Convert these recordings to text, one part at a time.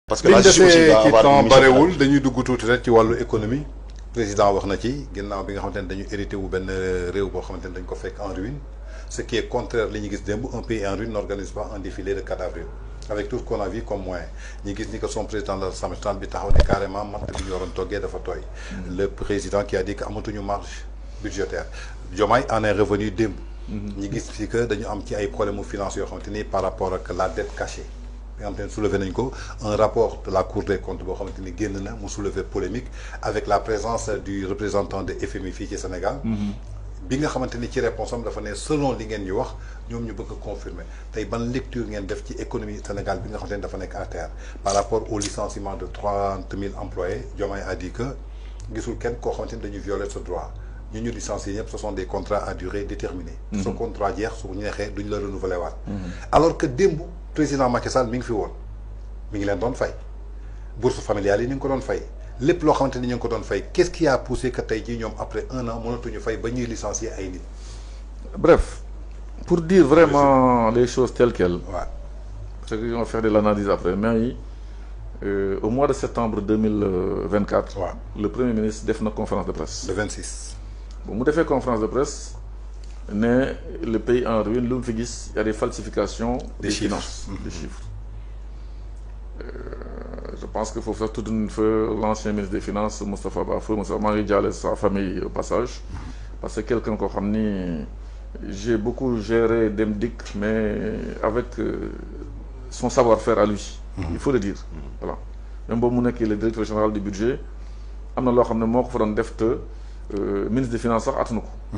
parce que la justice aussi doit avoir temps une mission. barewul dañuy dugg tuuti rek ci wàllu économie président wax na ci ginnaaw bi nga xamante ne dañu hérité wu benn réew boo xamante ne dañ ko fekk en ruine ce qui est contraire li ñu gis démb un pays en ruine n'organise pas un défilé de 4 avril avec tout ce qu'on a vu comme moyen ñu gis ni que son président de l'Assemblée nationale bi taxaw ne carrément matt bi ñu waroon toggee dafa tooy le président qui a dit que amatuñu marge budgétaire Diomaye en est revenu démb ñu gis fi que dañu am ci ay problèmes financiers yoo xamante ni par rapport ak la dette cachée bi nga xamante ne soulevé nañ ko un rapport de la Cour des comptes boo xamante ni génn na mu soulevé polémique avec la présence du représentant de FMI fii ci Sénégal bi nga xamante ni ci réponse am dafa ne selon li ngeen ñu wax ñoom ñu bëgg a confirmer tey ban lecture ngeen def ci économie Sénégal bi nga xamante ni dafa nekk à terre par rapport au licenciement de 30 000 employés Diomaye a dit que gisul kenn koo xamante ni dañuy violer ce droit ñu licencié ñëpp ce sont des contrats à durée déterminée ce contrat jeex su neexee duñ la renouveler waat alors que démb président Macky Sall mi ngi fi woon mi ngi leen doon fay bourse familiale yi ni ngi ko doon fay lépp loo xamante ni ñu ngi ko doon fay qu'est-ce qui a poussé que tey jii ñoom après 1 an mënatuñu fay ba ñuy licencier ay nit. Bref, pour dire vraiment les choses telles quelles, Ouais. parce qu'ils vont faire de l'analyse après, mais au mois de septembre 2024, Ouais. le Premier ministre a fait une conférence de presse. Le 26. Bon, il a fait une conférence de presse, mais le pays en ruine, il y a des falsifications des finances, des chiffres. Je pense qu'il faut faire tout un feu l'ancien ministre des Finances, Moustapha Bafou, Moustapha Marie Diallo et sa famille au passage, parce que quelqu'un qu'on a j'ai beaucoup géré Demdik, mais avec son savoir-faire à lui, il faut le dire. Voilà. Même si je suis le directeur général du budget, il y a des choses qui ministre des Finances.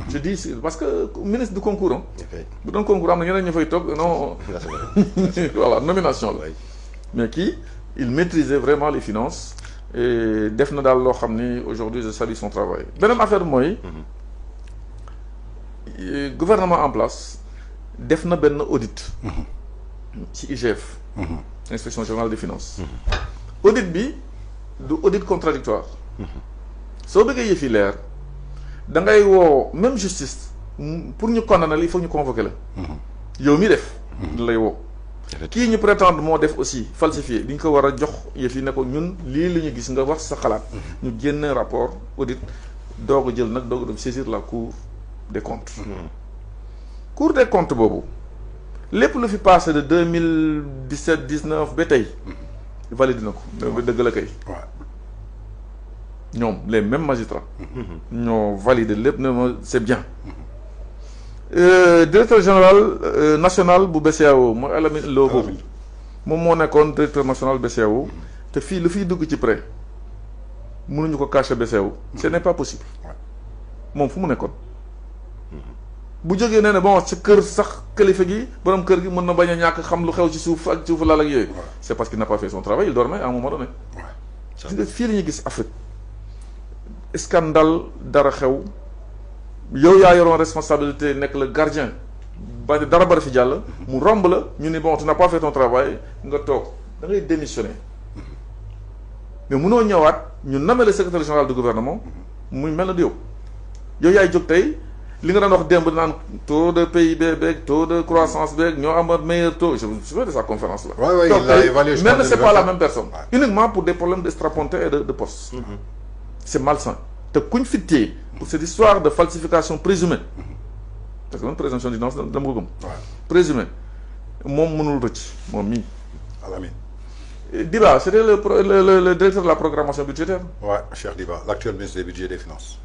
Je dis, parce que ministre du concours, il y a concours, il y a non, voilà, nomination. Là. Mais qui, il maîtrisait vraiment les finances et Defna Dal aujourd'hui je salue son travail. Beneen affaire mooy gouvernement en place def na benn audit ci IGF inspection générale des finances audit bi du audit contradictoire soo bëggee yëf yi leer da ngay woo même justice pour ñu condamner il faut ñu convoquer la yow mi def lay woo kii ñu prétendre moo def aussi falsifié di ñu ko war a jox yëf yi ne ko ñun lii li ñu gis nga wax sa xalaat ñu génne rapport audit doog a jël nag doog a dem saisir la cour des comptes cour des comptes boobu lépp lu fi passé de 2017 19 ba tey valide na ko dëgg la kay ñoom les mêmes magistrats ñoo validé lépp ne c'est bien directeur général national bu BCEAO mooy Alamine Lo boobu moom moo nekkoon directeur national BCEAO te fii lu fiy dugg ci prêt mënuñu ko cacher BCEAO ce n'est pas possible moom fu mu nekkoon bu jógee nee ne bon ci kër sax kilifa gi borom kër gi mën na bañ a ñàkk xam lu xew ci suuf ak suufu laal ak yooyu c'est parce qu'il n'a pas fait son travail il dormait à un moment donné fii la ñuy gis Afrique scandale dara xew yow yaa yoroon responsabilité nekk le gardien ba dara bari fi jàll mu romb la ñu ne bon tu n'as pas fait ton travail nga toog da ngay démissionner mais munoo ñëwaat ñu nommer le secrétaire général du gouvernement muy mel na di yow yaay jóg tey li nga doon wax démb naan taux de PIB beeg taux de croissance beeg ñoo am meilleur taux je me souviens de sa conférence là donc tey même c'est pas la même personne uniquement pour des problèmes de strapontin et de poste c'est malsain te kuñ fi téye pour cette histoire de falsification présumée parce que man présomption d'innocence dama ko gëm présumée moom mënul rëcc moom mii Alamine Diba c'était le directeur de la programmation budgétaire Cheikh Diba l'actuel ministre des budgets et des finances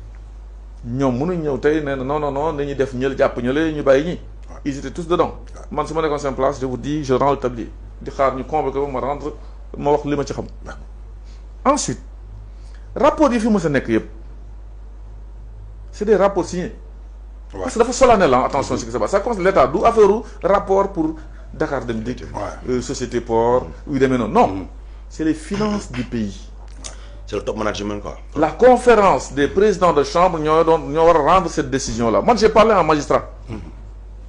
ñoom mënuñ ñëw tey nee na non nañuy def ñël jàpp ñële ñu bàyyi ñi ils étaient tous dedans man su ma nekkoon seen place je vous dis je rends le tablier di xaar ñu convoqué ma rendre ma wax li ma ci xam ensuite rapport yi fi mës a nekk yëpp c'est des rapports signés parce que dafa solennel attention ce qui se passe ça concerne l'État du affaire rapport pour Dakar Dem Dikk société port yu demee noonu non c'est les finances du pays c'est le top management quoi. La conférence des présidents de chambre ñoo war a rendre cette décision là moi j'ai parlé à un magistrat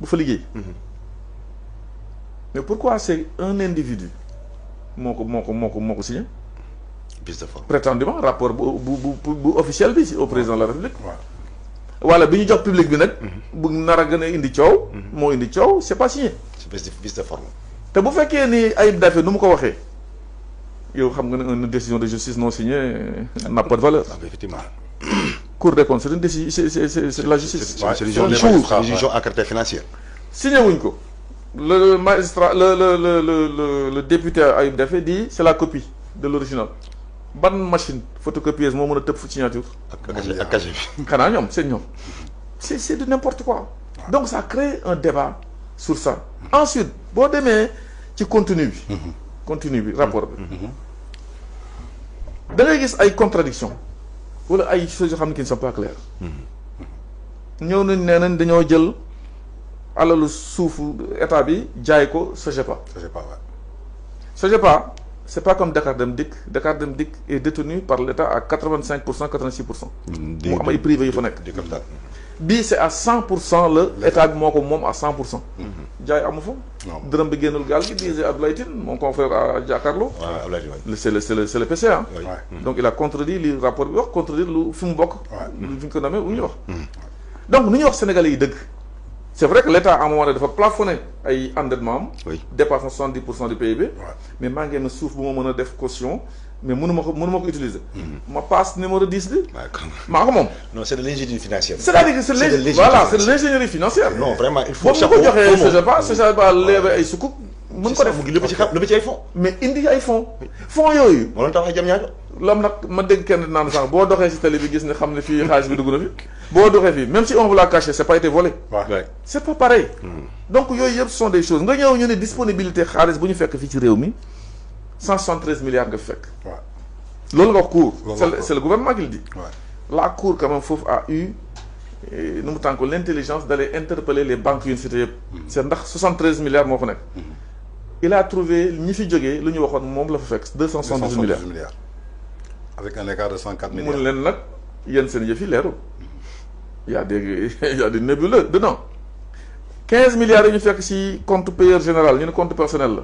bu fa liggéey mais pourquoi c'est un individu moo ko signé piste de forme prétendument rapport bu officiel bi au président de la République wala bi ñu jox public bi nag bu nar a gën a indi coow moo indi coow c'est pas signé c'est piste de forme te bu fekkee ni Ayib Daffé nu mu ko waxee yow xam nga ne une décision de justice non signée n'a pas de valeur. Effectivement. Cour des comptes c'est une décision, c'est de la justice. C'est une décision à caractère financier. Signé wuñ ko. Le magistrat le député Ayib Daffé dit c'est la copie de l'original. Ban machine photocopieuse moo mën a tëb fu signature. ak cachet bi. xanaa ñoom c'est ñoom. c'est de n'importe quoi. Donc ça crée un débat sur ça. Ensuite boo demee ci contenu bi. contenu bi rapport bi. da ngay gis ay contradictions wala ay choses yoo xam ne qui ne sont pas claires. ñëw nañ nee nañ dañoo jël alalu suufu état bi jaay ko SOGEPA. SOGEPA c'est pas comme Dakar Dem Dikk. Dakar Dem Dikk est détenu par l'État à 85%, 86%. mu am ay privé yu fa nekk. bii c'est à 100% la état bi moo ko moom à 100%. jaay amu fa. dërëm bi génnul gaal gi disait Abdoulaye Tine mon confrère à Jakaarlo. c'est le PCA. Donc il a contredit li rapport bi wax contredire lu fi mu bokk. fi ñu ko nommé lu ñuy wax. donc nu ñuy wax sénégalais yi dëgg. c'est vrai que l'État à un moment donné dafa plafonné ay endettement am. dépassement 70% du PIB. mais maa ngi ne suuf bu ma mën a def caution. mais mënuma ko utiliser. ma passe numéro 10 bi. maa ko moom. non c'est de l'ingénierie financière. c'est-à-dire que c'est de l'ingénierie financière. non vraiment il faut. chapeau boobu bu ko joxee SOGEPA lever ay sukuk. mën ko def lu ci ay fonds. mais indi ay fonds. fonds yooyu. moo doon tax ay jam ñaajo. lam nag ma dégg kenn naan sax boo doxee ci télé bi gis ne xam ne fii xaalis bi dugg na fi. boo doxee fii même si on vous l'a caché c'est pas été volé. c'est pas pareil. donc yooyu yëpp sont des choses nga ñëw ñu ne disponibilité xaalis bu ñu fekk fii ci réew mi 173 milliards nga fi fekk. loolu nga wax cour. c'est le gouvernement qui le dit. la cour quand même foofu a eu nu mu tànk l'intelligence d'aller interpeller les banques yu ñu cité yëpp. c'est ndax 73 milliards moo fa nekk. il a trouvé ñi fi jógee lu ñu waxoon moom la fa fekk 272 milliards. avec un écart de 104 milliards. mun leen nag yéen seen yëf yi leerul. il y a des nébuleux dedans. 15 milliards yi ñu fekk ci compte payeur général ñu ne compte personnel la.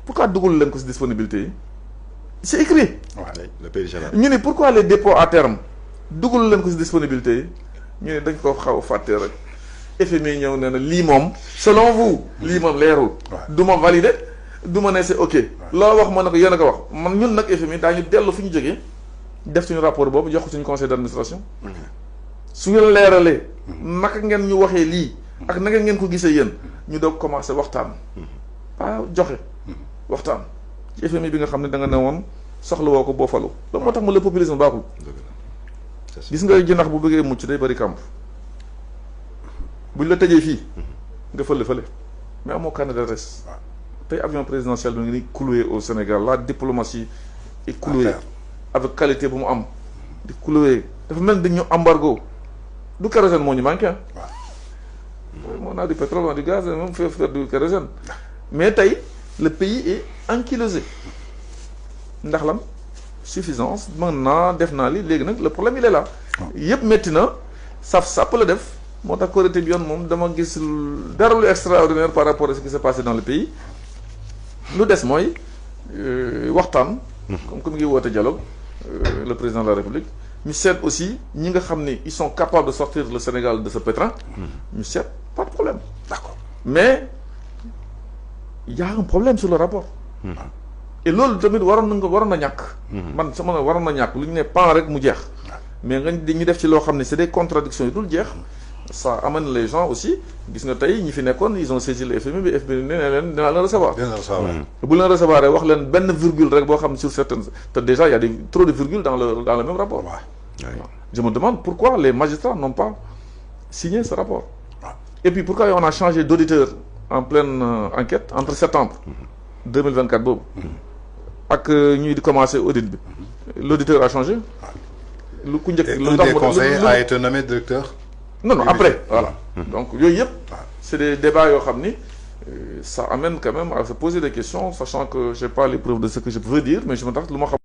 pourquoi dugal leen ko ci disponibilité yi. c'est écrit. le payeur général. ñu ne pourquoi les dépôts à terme dugal leen ko ci disponibilité yi ñu ne dañ ko xaw a fàtte rek. FMI ñëw nee na lii moom selon vous lii moom leerul. du ma valider du ma ne c'est ok. loo wax ma ne ko yéen a ko wax man ñun nag FMI daañu dellu fi ñu jógee def suñu rapport boobu jox ko suñu conseil d'administration. su ngeen leeralee. naka ngeen ñu waxee lii. ak naka ngeen ko gisee yéen ñu doog commencer waxtaan. pas joxe. waxtaan ci FMI bi nga xam ne da nga ne woon soxla woo ko boo falu. loolu moo tax ma le populisme baaxul. gis nga jinax bu bëggee mucc day bari kàmb. buñ la tëjee fii nga fële mais amoo carnet d'adresse. tey avion présidentiel bi ngi ni cloué au Sénégal la diplomatie est clouée avec qualité bu mu am di cloué dafa mel dañu embargo du kérosène moo ñu manqué moo naa du pétrole on a du gaz même faire du kérosène mais tey le pays est ankylosé ndax lan suffisance mën naa def naa li léegi nag le problème il est là yëpp métti na sàpp la def moo tax Korité bi yoon moom dama gis dara lu extraordinaire par rapport à ce qui s'est passé dans le pays lu des mooy waxtaan comme ngi woote dialogue le président de la République ñu seet aussi ñi nga xam ne ils sont capables de sortir le Sénégal de ce pétrin ñu seet pas de problème d'accord mais il y a un problème sur le rapport et loolu tamit waroon na ñàkk man sama waroon na ñàkk lu ñu ne pan rek mu jeex mais nga ñu def ci loo xam ne c'est des contradictions yu dul jeex ça amène les gens aussi gis nga tey ñi fi nekkoon ils ont saisi le FMI bi FMI ne leen dinaa leen recevoir bu leen recevoir wax leen benn virgule rek boo xam ne sur certaines te déjà il y a trop de virgules dans le même rapport je me demande pourquoi les magistrats n'ont pas signé ce rapport et puis pourquoi on a changé d'auditeur en pleine enquête entre septembre 2024 boobu ak ñuy di commencer audit bi l'auditeur a changé lu ku njëkk un des conseillers a été nommé directeur non après voilà donc yooyu yëpp c'est des débats yoo xam ni ça amène quand même à se poser des questions sachant que j'ai pas les preuves de ce que je veux dire mais je me tax lu ma xam